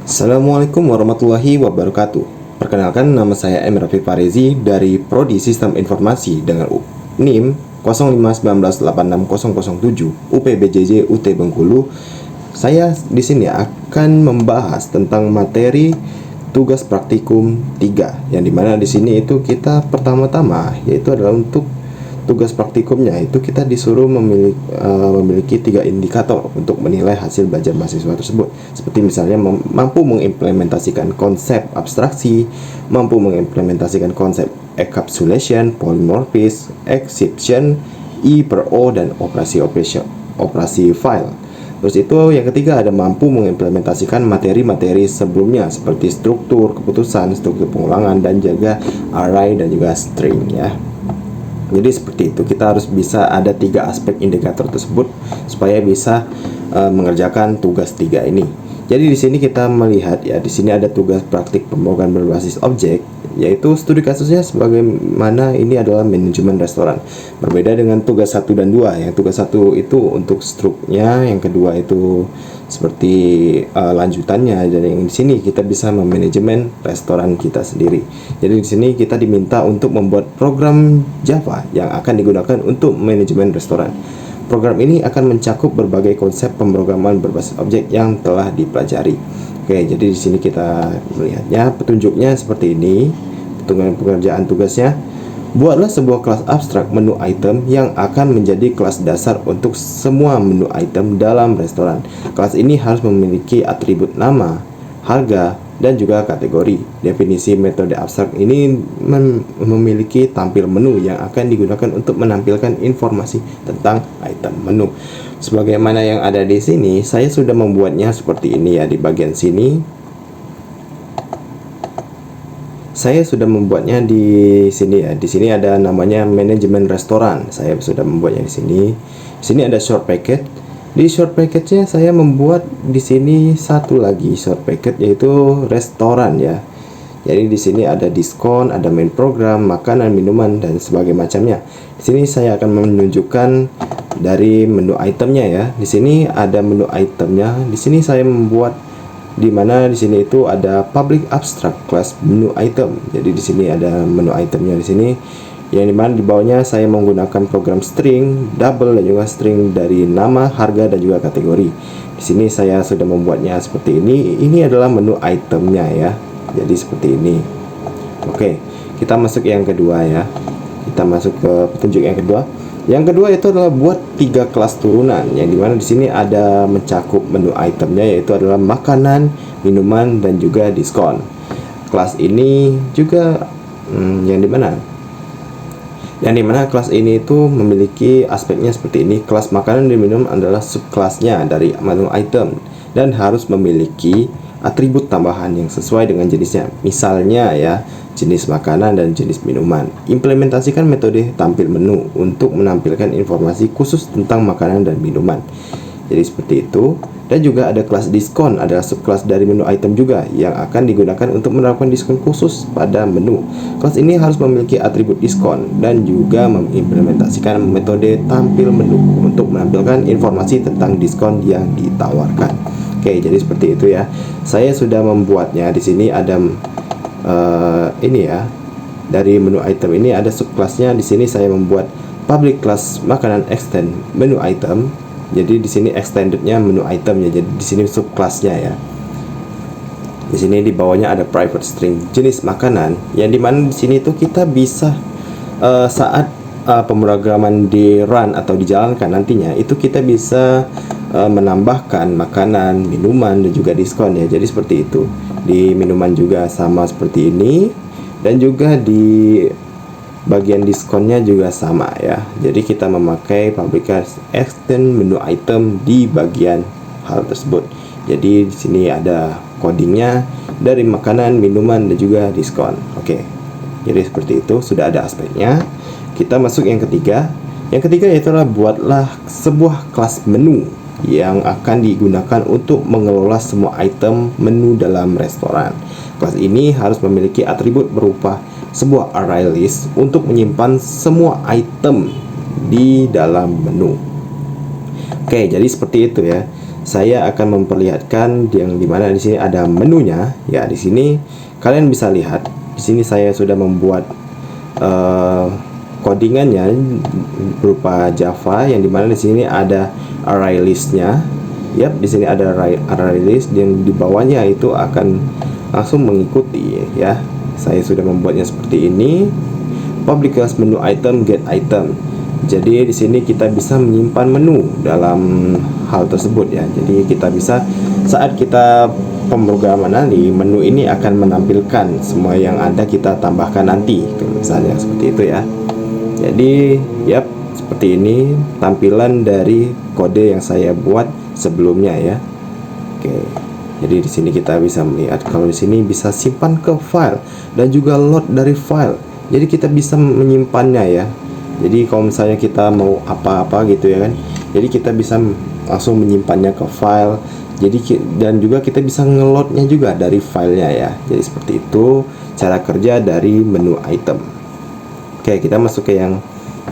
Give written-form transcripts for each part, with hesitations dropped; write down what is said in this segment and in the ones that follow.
Assalamualaikum warahmatullahi wabarakatuh. Perkenalkan, nama saya M. Rafiq Farezi dari Prodi Sistem Informasi dengan NIM 0519860007 UPBJJ UT Bengkulu. Saya di sini akan membahas tentang materi tugas praktikum 3, yang dimana di sini itu kita pertama-tama yaitu adalah untuk tugas praktikumnya itu kita disuruh memiliki 3 indikator untuk menilai hasil belajar mahasiswa tersebut, seperti misalnya mampu mengimplementasikan konsep abstraksi, mampu mengimplementasikan konsep encapsulation, polymorphism, exception, I per O, dan operasi file. Terus itu yang ketiga ada mampu mengimplementasikan materi-materi sebelumnya seperti struktur keputusan, struktur pengulangan, dan juga array dan juga string ya. Jadi seperti itu, kita harus bisa ada 3 aspek indikator tersebut supaya bisa mengerjakan tugas 3 ini. Jadi di sini kita melihat ya, di sini ada tugas praktik pemrograman berbasis objek, yaitu studi kasusnya sebagaimana ini adalah manajemen restoran. Berbeda dengan tugas 1 dan 2. Yang tugas 1 itu untuk struknya, yang kedua itu seperti lanjutannya, dan yang di sini kita bisa memanajemen restoran kita sendiri. Jadi di sini kita diminta untuk membuat program Java yang akan digunakan untuk manajemen restoran. Program ini akan mencakup berbagai konsep pemrograman berbasis objek yang telah dipelajari. Oke, jadi di sini kita melihatnya, petunjuknya seperti ini. Pengerjaan tugasnya: buatlah sebuah kelas abstrak menu item yang akan menjadi kelas dasar untuk semua menu item dalam restoran. Kelas ini harus memiliki atribut nama, harga, dan juga kategori. Definisi metode abstrak ini memiliki tampil menu yang akan digunakan untuk menampilkan informasi tentang item menu. Sebagaimana yang ada di sini, saya sudah membuatnya seperti ini ya. Di bagian sini saya sudah membuatnya di sini ya. Di sini ada namanya manajemen restoran. Saya sudah membuatnya di sini. Di sini ada short packet. Di short package-nya saya membuat di sini satu lagi short packet, yaitu restoran ya. Jadi di sini ada diskon, ada main program, makanan, minuman, dan sebagainya macamnya. Di sini saya akan menunjukkan dari menu itemnya ya. Di sini ada menu itemnya. Di sini saya membuat di mana di sini itu ada public abstract class menu item. Jadi di sini ada menu itemnya di sini, yang dimana di bawahnya saya menggunakan program string, double, dan juga string dari nama, harga, dan juga kategori. Di sini saya sudah membuatnya seperti ini. Ini adalah menu itemnya ya. Jadi seperti ini. Oke, kita masuk yang kedua ya. Kita masuk ke petunjuk yang kedua. Yang kedua itu adalah buat 3 kelas turunan, yang dimana di sini ada mencakup menu itemnya, yaitu adalah makanan, minuman, dan juga diskon. Kelas ini juga yang dimana kelas ini itu memiliki aspeknya seperti ini. Kelas makanan dan minum adalah subkelasnya dari menu item dan harus memiliki atribut tambahan yang sesuai dengan jenisnya. Misalnya ya, jenis makanan dan jenis minuman. Implementasikan metode tampil menu untuk menampilkan informasi khusus tentang makanan dan minuman. Jadi seperti itu. Dan juga ada kelas diskon, adalah subkelas dari menu item juga yang akan digunakan untuk menerapkan diskon khusus pada menu. Kelas ini harus memiliki atribut diskon dan juga mengimplementasikan metode tampil menu untuk menampilkan informasi tentang diskon yang ditawarkan. Oke, jadi seperti itu ya. Saya sudah membuatnya. Di sini ada ini ya. Dari menu item ini ada subkelasnya. Di sini saya membuat public class makanan extend menu item. Jadi di sini extendednya menu item ya. Jadi di sini subkelasnya ya. Di sini di bawahnya ada private string jenis makanan, yang dimana di sini tuh kita bisa saat pemrograman di run atau dijalankan nantinya itu kita bisa menambahkan makanan, minuman, dan juga diskon ya. Jadi seperti itu. Di minuman juga sama seperti ini, dan juga di bagian diskonnya juga sama ya. Jadi kita memakai publication extend menu item di bagian hal tersebut. Jadi di sini ada codingnya dari makanan, minuman, dan juga diskon. Oke. Jadi seperti itu, sudah ada aspeknya. Kita masuk yang ketiga. Yang ketiga yaitu buatlah sebuah kelas menu yang akan digunakan untuk mengelola semua item menu dalam restoran. Kelas ini harus memiliki atribut berupa sebuah array list untuk menyimpan semua item di dalam menu. Oke, jadi seperti itu ya. saya akan memperlihatkan yang dimana di sini ada menunya. Ya, di sini kalian bisa lihat. Di sini saya sudah membuat codingannya berupa Java, yang dimana di sini ada array listnya. Yap, di sini ada array list, dan di bawahnya itu akan langsung mengikuti ya. Saya sudah membuatnya seperti ini. Public class menu item get item. Jadi di sini kita bisa menyimpan menu dalam hal tersebut ya. Jadi kita bisa, saat kita pemrograman nanti, menu ini akan menampilkan semua yang ada kita tambahkan nanti, misalnya seperti itu ya. Jadi yap, seperti ini tampilan dari kode yang saya buat sebelumnya ya. Oke. Jadi di sini kita bisa melihat kalau di sini bisa simpan ke file dan juga load dari file. Jadi kita bisa menyimpannya ya. Jadi kalau misalnya kita mau apa-apa gitu ya kan, jadi kita bisa langsung menyimpannya ke file. Jadi dan juga kita bisa ngeloadnya juga dari filenya ya. Jadi seperti itu cara kerja dari menu item. Oke, kita masuk ke yang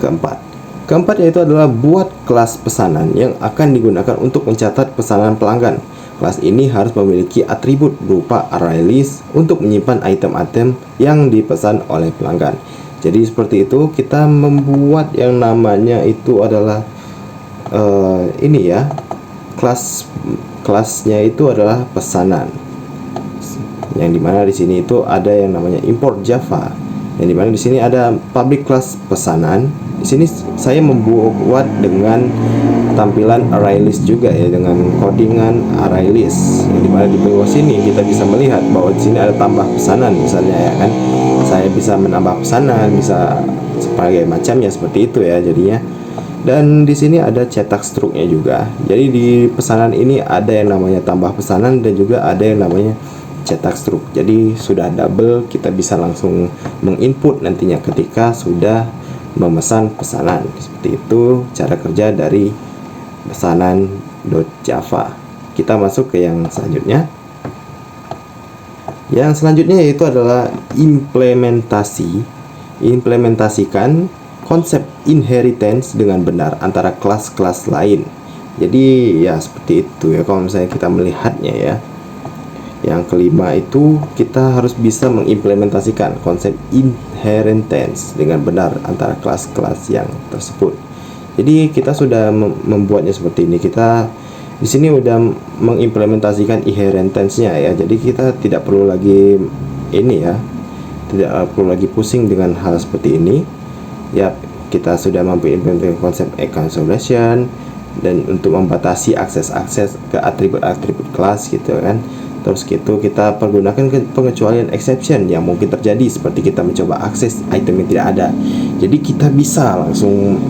keempat. Keempat yaitu adalah buat kelas pesanan yang akan digunakan untuk mencatat pesanan pelanggan. Kelas ini harus memiliki atribut berupa array list untuk menyimpan item-item yang dipesan oleh pelanggan. Jadi seperti itu, kita membuat yang namanya itu adalah ini ya, kelasnya itu adalah pesanan. Yang dimana di sini itu ada yang namanya import Java. Yang dimana di sini ada public class pesanan. Di sini saya membuat dengan tampilan array list juga ya, dengan codingan array list. Yang dimana di bawah sini kita bisa melihat bahwa di sini ada tambah pesanan misalnya ya kan. Saya bisa menambah pesanan, bisa sebagai macamnya seperti itu ya jadinya. Dan di sini ada cetak struknya juga. Jadi di pesanan ini ada yang namanya tambah pesanan dan juga ada yang namanya cetak struk. Jadi sudah double, kita bisa langsung menginput nantinya ketika sudah memesan pesanan. Seperti itu cara kerja dari pesanan.java. Kita masuk ke yang selanjutnya. Yang selanjutnya yaitu adalah implementasikan konsep inheritance dengan benar antara kelas-kelas lain. Jadi ya seperti itu ya kalau misalnya kita melihatnya ya. Yang kelima itu kita harus bisa mengimplementasikan konsep inheritance dengan benar antara kelas-kelas yang tersebut. Jadi kita sudah membuatnya seperti ini. Kita di sini udah mengimplementasikan inheritance-nya ya. Jadi kita tidak perlu lagi ini ya. Tidak perlu lagi pusing dengan hal seperti ini. Ya, kita sudah mampu implementasi konsep encapsulation dan untuk membatasi akses-akses ke atribut-atribut kelas gitu kan. Terus gitu kita pergunakan pengecualian exception yang mungkin terjadi seperti kita mencoba akses item yang tidak ada. Jadi kita bisa langsung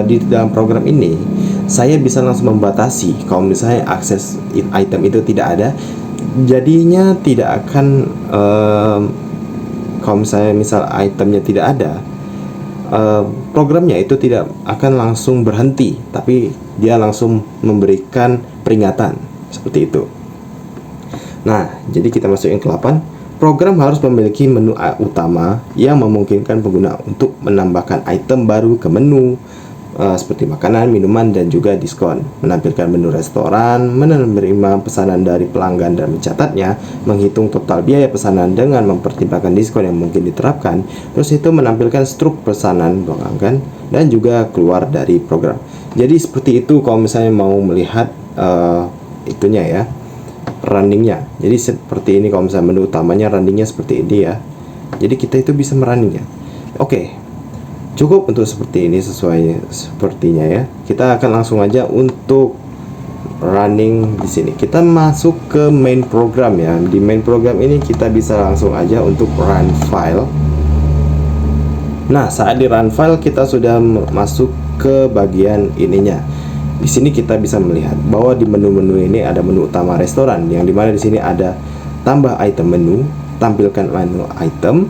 di dalam program ini saya bisa langsung membatasi kalau misalnya akses item itu tidak ada. Jadinya tidak akan kalau misalnya itemnya tidak ada, programnya itu tidak akan langsung berhenti, tapi dia langsung memberikan peringatan seperti itu. Nah, jadi kita masuk yang ke-8. Program harus memiliki menu utama yang memungkinkan pengguna untuk menambahkan item baru ke menu seperti makanan, minuman, dan juga diskon. Menampilkan menu restoran, menerima pesanan dari pelanggan dan mencatatnya, menghitung total biaya pesanan dengan mempertimbangkan diskon yang mungkin diterapkan. Terus itu menampilkan struk pesanan pelanggan dan juga keluar dari program. Jadi seperti itu kalau misalnya mau melihat itunya ya, runningnya. Jadi seperti ini kalau misalnya menu utamanya runningnya seperti ini ya. Jadi kita itu bisa merunningnya. Oke, cukup untuk seperti ini sesuai sepertinya ya. Kita akan langsung aja untuk running di sini. Kita masuk ke main program ya. Di main program ini kita bisa langsung aja untuk run file. Nah, saat di run file kita sudah masuk ke bagian ininya. Di sini kita bisa melihat bahwa di menu-menu ini ada menu utama restoran, yang dimana di sini ada tambah item menu, tampilkan menu item,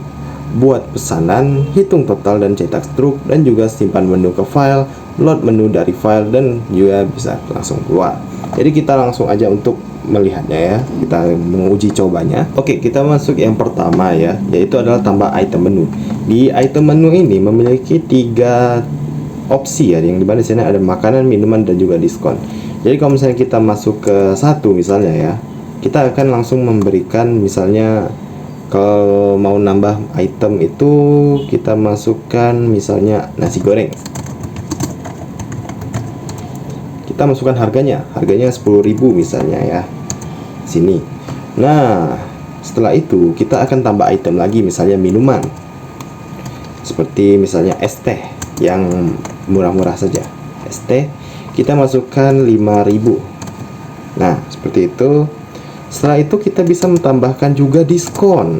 buat pesanan, hitung total dan cetak struk, dan juga simpan menu ke file, load menu dari file, dan juga bisa langsung keluar. Jadi kita langsung aja untuk melihatnya ya, kita menguji cobanya. Oke, kita masuk yang pertama ya, yaitu adalah tambah item menu. Di item menu ini memiliki 3 opsi ya, yang dimana di sini ada makanan, minuman, dan juga diskon. Jadi kalau misalnya kita masuk ke satu misalnya ya, kita akan langsung memberikan misalnya kalau mau nambah item itu kita masukkan misalnya nasi goreng. Kita masukkan harganya 10.000 misalnya ya. Sini. Nah, setelah itu kita akan tambah item lagi misalnya minuman. Seperti misalnya es teh yang murah-murah saja. Es teh kita masukkan 5.000. Nah, seperti itu. Setelah itu kita bisa menambahkan juga diskon.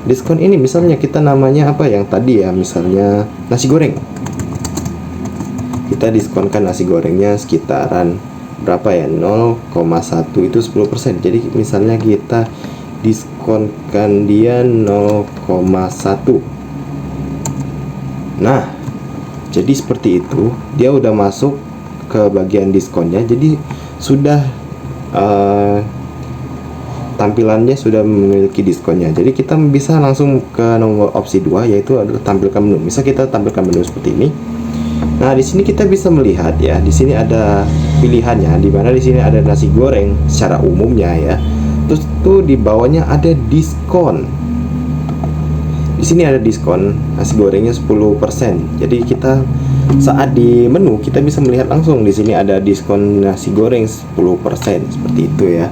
Diskon ini misalnya kita namanya apa yang tadi ya, misalnya nasi goreng. Kita diskonkan nasi gorengnya sekitaran berapa ya, 0,1 itu 10%. Jadi misalnya kita diskonkan dia 0,1. Nah, jadi seperti itu, dia udah masuk ke bagian diskonnya. Jadi sudah tampilannya sudah memiliki diskonnya. Jadi kita bisa langsung ke nomor opsi 2, yaitu adalah tampilkan menu. Misal kita tampilkan menu seperti ini. Nah, di sini kita bisa melihat ya, di sini ada pilihannya, di mana di sini ada nasi goreng secara umumnya ya. Terus tuh di bawahnya ada diskon. Di sini ada diskon nasi gorengnya 10%. Jadi kita saat di menu kita bisa melihat langsung di sini ada diskon nasi goreng 10%, seperti itu ya.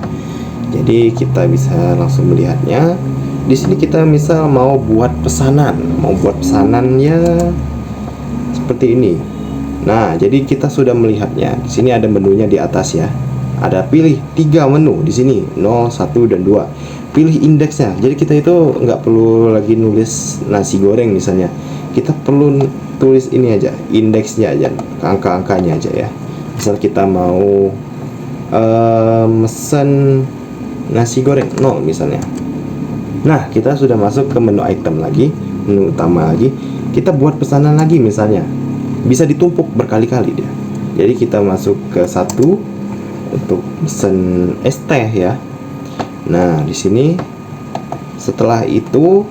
Jadi kita bisa langsung melihatnya. Di sini kita misal mau buat pesanannya seperti ini. Nah, jadi kita sudah melihatnya. Di sini ada menunya di atas ya. Ada pilih 3 menu di sini, 0, 1 dan 2. Pilih indeksnya. Jadi kita itu nggak perlu lagi nulis nasi goreng misalnya. Kita perlu tulis ini aja, indeksnya aja, angka-angkanya aja ya. Misal kita mau mesen nasi goreng 0 misalnya. Nah, kita sudah masuk ke menu item lagi, menu utama lagi. Kita buat pesanan lagi misalnya. Bisa ditumpuk berkali-kali dia. Jadi kita masuk ke 1 untuk pesen es teh ya. Nah, di sini setelah itu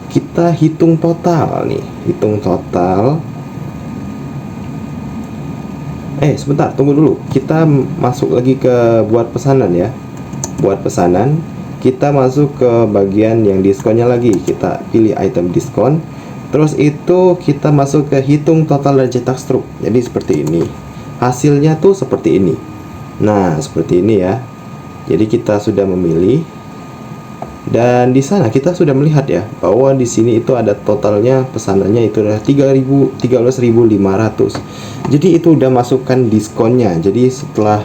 kita hitung total nih, hitung total. Sebentar, tunggu dulu. Kita masuk lagi ke buat pesanan ya. Buat pesanan, kita masuk ke bagian yang diskonnya lagi. Kita pilih item diskon. Terus itu kita masuk ke hitung total dan cetak struk. Jadi seperti ini. Hasilnya tuh seperti ini. Nah, seperti ini ya. Jadi kita sudah memilih. Dan di sana kita sudah melihat ya bahwa di sini itu ada totalnya pesanannya itu adalah 13.500. Jadi itu udah masukkan diskonnya. Jadi setelah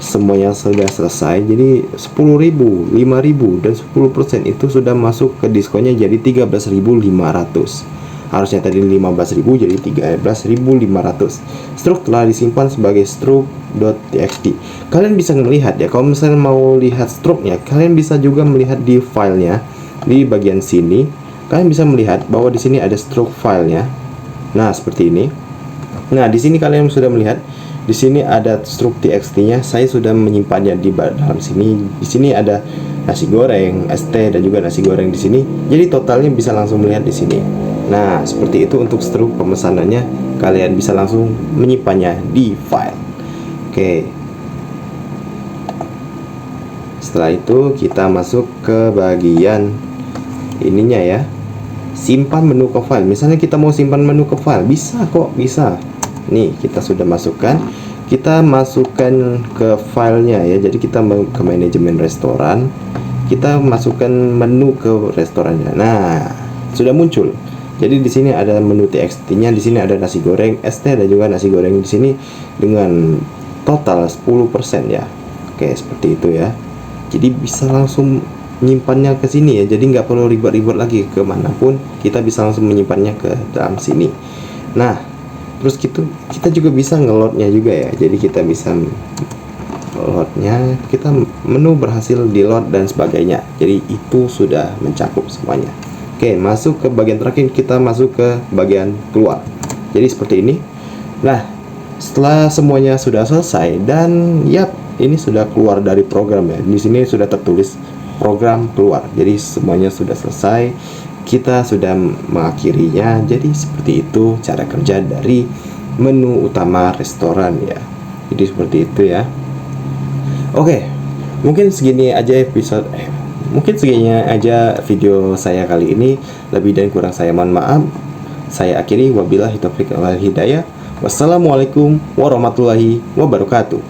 semuanya sudah selesai, jadi 10.000, 5.000 dan 10% itu sudah masuk ke diskonnya jadi 13.500. Harusnya tadi 15.000 jadi 13.500. Struk telah disimpan sebagai struk.txt. Kalian bisa melihat ya, kalau misalnya mau lihat struknya, kalian bisa juga melihat di filenya di bagian sini. Kalian bisa melihat bahwa di sini ada struk filenya. Nah, seperti ini. Nah, di sini kalian sudah melihat di sini ada struk.txt-nya. Saya sudah menyimpannya di dalam sini. Di sini ada nasi goreng, es teh dan juga nasi goreng di sini. Jadi totalnya bisa langsung melihat di sini. Nah, seperti itu untuk struk pemesanannya. Kalian bisa langsung menyimpannya di file. Oke. Setelah itu kita masuk ke bagian ininya ya. Simpan menu ke file. Misalnya kita mau simpan menu ke file, bisa kok, bisa. Nih, kita sudah masukkan. Kita masukkan ke filenya ya. Jadi kita ke manajemen restoran. Kita masukkan menu ke restorannya. Nah, sudah muncul. Jadi di sini ada menu txt-nya, di sini ada nasi goreng, es teh dan juga nasi goreng di sini dengan total 10% ya. Oke, seperti itu ya. Jadi bisa langsung menyimpannya ke sini ya. Jadi nggak perlu ribet-ribet lagi kemanapun, kita bisa langsung menyimpannya ke dalam sini. Nah, terus kita juga bisa ngelotnya juga ya. Jadi kita bisa ngelotnya, kita menu berhasil di load dan sebagainya. Jadi itu sudah mencakup semuanya. Oke, masuk ke bagian terakhir, kita masuk ke bagian keluar. Jadi seperti ini. Nah, setelah semuanya sudah selesai dan ini sudah keluar dari program ya. Di sini sudah tertulis program keluar. Jadi semuanya sudah selesai. Kita sudah mengakhirinya. Jadi seperti itu cara kerja dari menu utama restoran ya. Jadi seperti itu ya. Oke, mungkin segini aja mungkin segini aja video saya kali ini. Lebih dan kurang saya mohon maaf. Saya akhiri, wabillahi taufiq wal hidayah. Wassalamualaikum warahmatullahi wabarakatuh.